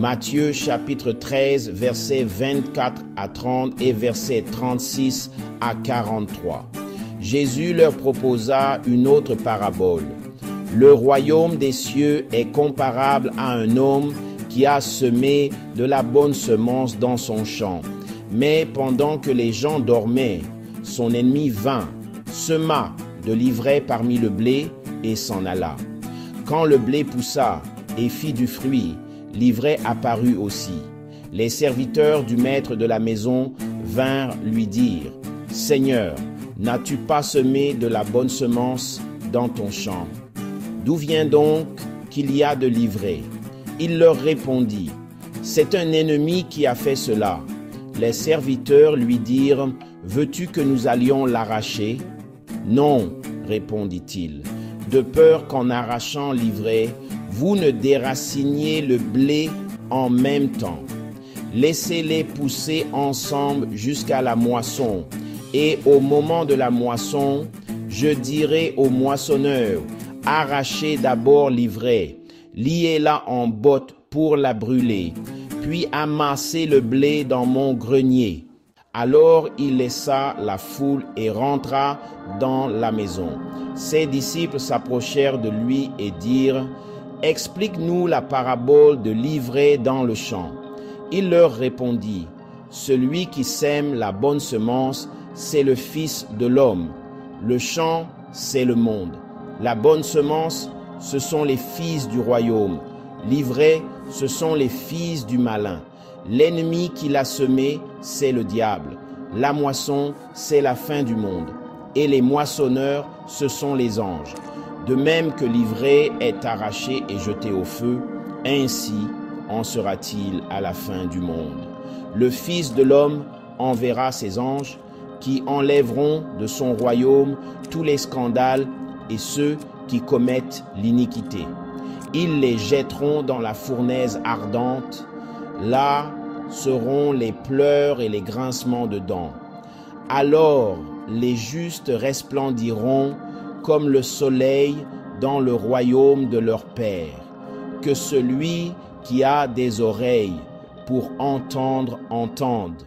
Matthieu chapitre 13, versets 24 à 30 et versets 36 à 43. Jésus leur proposa une autre parabole. Le royaume des cieux est comparable à un homme qui a semé de la bonne semence dans son champ. Mais pendant que les gens dormaient, son ennemi vint, sema de l'ivraie parmi le blé et s'en alla. Quand le blé poussa et fit du fruit, l'ivraie apparut aussi. Les serviteurs du maître de la maison vinrent lui dire, « Seigneur, n'as-tu pas semé de la bonne semence dans ton champ? D'où vient donc qu'il y a de l'ivraie? » Il leur répondit, « C'est un ennemi qui a fait cela. » Les serviteurs lui dirent, « Veux-tu que nous allions l'arracher? » « Non, répondit-il, de peur qu'en arrachant l'ivraie, vous ne déraciniez le blé en même temps. Laissez-les pousser ensemble jusqu'à la moisson, et au moment de la moisson, je dirai aux moissonneurs, arrachez d'abord l'ivraie, liez-la en botte pour la brûler, puis amassez le blé dans mon grenier. » Alors il laissa la foule et rentra dans la maison. Ses disciples s'approchèrent de lui et dirent, « Explique-nous la parabole de l'ivraie dans le champ. » Il leur répondit, « Celui qui sème la bonne semence, c'est le Fils de l'homme. Le champ, c'est le monde. La bonne semence, ce sont les fils du royaume. L'ivraie, ce sont les fils du malin. L'ennemi qui l'a semé, c'est le diable. La moisson, c'est la fin du monde. Et les moissonneurs, ce sont les anges. De même que l'ivraie est arrachée et jetée au feu, ainsi en sera-t-il à la fin du monde. Le Fils de l'homme enverra ses anges qui enlèveront de son royaume tous les scandales et ceux qui commettent l'iniquité. Ils les jetteront dans la fournaise ardente. Là seront les pleurs et les grincements de dents. Alors les justes resplendiront comme le soleil dans le royaume de leur Père. Que celui qui a des oreilles pour entendre, entende.